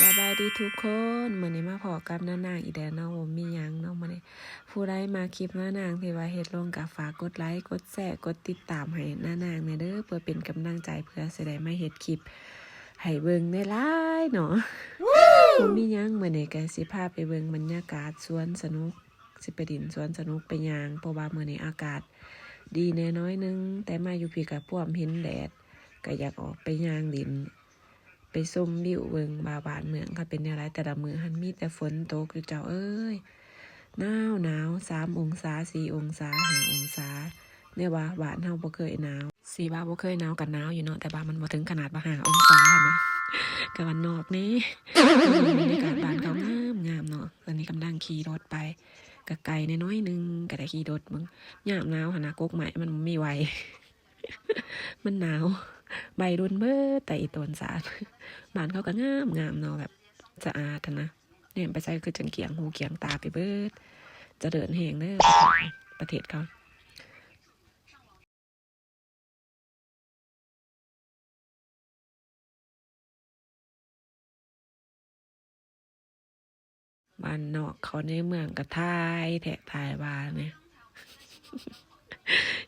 สบายดีทุกคนมื้อนี้มาพอกับน้านางอีกแล้วเนาะบ่มีหยังเนาะมื้อนี้ผู้ใดมาคลิปน้านางที่ว่าเฮ็ดลงก็ฝากกดไลค์กดแชร์กดติดตามให้น้านางแหน่เด้อเพื่อเป็นกำลังใจเพื่อสิได้มาเฮ็ดคลิปให้เบิ่งได้หลายเนาะบ่มีหยังมื้อนี้ก็สิพาไปเบิ่งบรรยากาศสวนสนุกสิไปดินสวนสนุกไปย่างเพราะว่ามื้อนี้อากาศดีแน่น้อยนึงแต่มาอยู่พี่ก็พวมเห็นแดดก็อยากออกไปย่างดินไปส้มวิวเบิงบาบานเมืองค่ะเป็นอะไรแต่ละมือหันมีแต่ฝนตกอยู่เจ้าเอ้ยหนาว3 องศา4 องศา5 องศาเนี่ยว่าบ้านเฮาบ่เคยหนาวสีบ้าบ่เคยหนาวกันหนาวอยู่เนาะแต่บ้านมันบ่ถึงขนาดว่า5 องศานะกับวันนอกนี่บรรยากาศบ้านเขางามเนาะตอนนี้กำลังขี่รถไปกะไกลน้อยนึงก็ได้ขี่รถมึงยามหนาวหั่นน่ะกกไม้มันมีไหว มันหนาวใบรุนเบิดแต่อีต้นสาดบ้านเขาก็งามเนาะแบบสะอาดนะเนี่ยไปใส่คือจังเกียงหูเกียงตาไปเบิดจะเดินแหงเด้อประเทศเขาบ้านนอกเขาในเมืองก็ทายแทะทายบ้านเนี่ย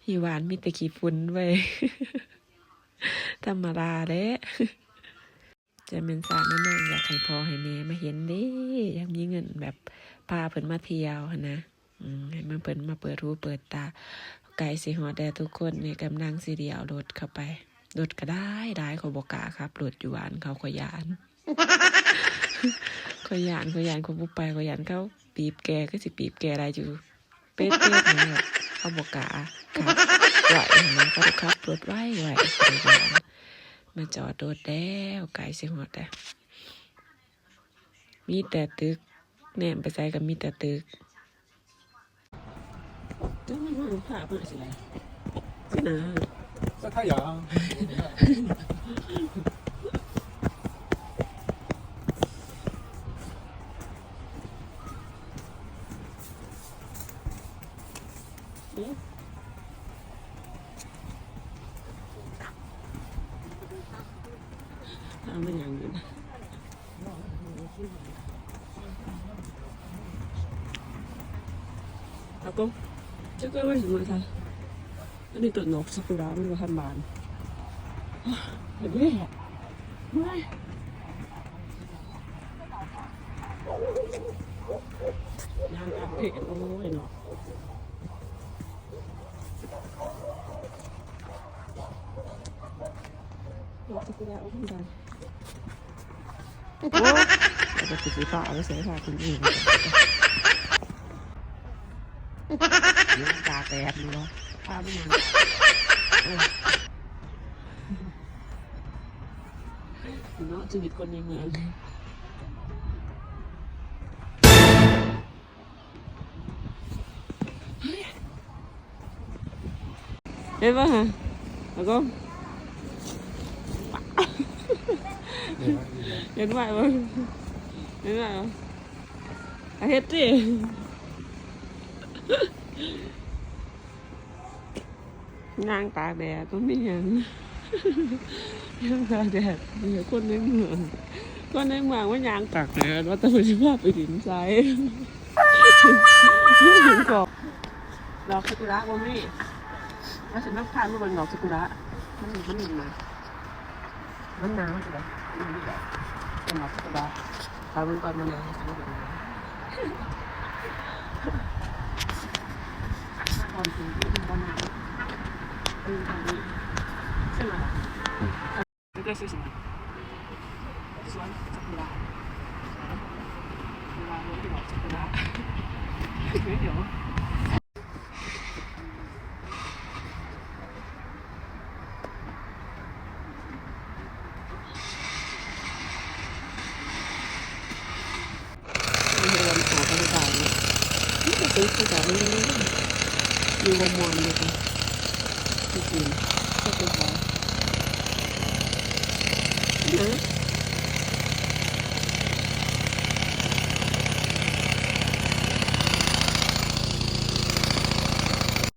อยู่บ้านมีแต่ขี้ฝุ่นเว้ยธรรมดาเด้จะเป็นสารนั่นอยากให้พ่อให้แม่มาเห็นเด้อยากมีเงินแบบพาเพิ่นมาเที่ยวนะให้มันเพิ่นมาเปิดหูเปิดตาไก่สิฮอดแต่ทุกคนเนี่ยกำลังสิเดียวรถเข้าไปรถก็ได้เขาบอกกล้าครับรถอยู่บ้านเขาขอยานขอยานเขาบุไปขอยานเขาปีบแกก็สิปีบแกได้อยู่เป๊ะๆเนี่ยเขาบอกกล้าครับไหวนะเขาขับรถไหวมาจอดรถแล้วไก่สิฮอดแต่มีแต่ตึกแหนมไปใส่ก็มีแต่ตึกจะไม่มาผ่าเพื่อสิไรสินะ晒太阳。ทำเป็นอย่างอื่นแล้วก็จะก็ไม่สมใจอันนี้ตัวนกซากุระมันก็ทันบานเห็นไหมไม่ยางอัดเพลโอ้ยเนาะนกซากุระทันบานโอ้แต่ก็ติดสีฟ้าแล้วเสียฟ้าคนอื่นยังตาแตกอยู่เนาะภาพมันเนาะชีวิตคนในเมืองเห็นป่ะฮะแล้วก็เห็นไหมวะเห็นไหมวะเฮ็ดดิงางตากแดดก็ไม่เห็นยางตากแดดมีคนในเมืองว่ายางตากแดดว่าแต่ไม่ใช่ภาพไปดินใจเห็นกรอบดอกซากุระบ่มีว่าฉันต้องพาลูกไปดอกซากุระมันหนึ่งมามันหนาวใช่ไหมเป็นดอกซากุระพาลูกไปมันหนาวตอนถึงที่มันหนาวใช่ไหม这个是什么？酸ซากุระเวลาเราไปดอกซากุระ没有。ซื้อข้าวสารไม่ได้มีวงมอนเลยค่ะที่กินก็เป็นของนะ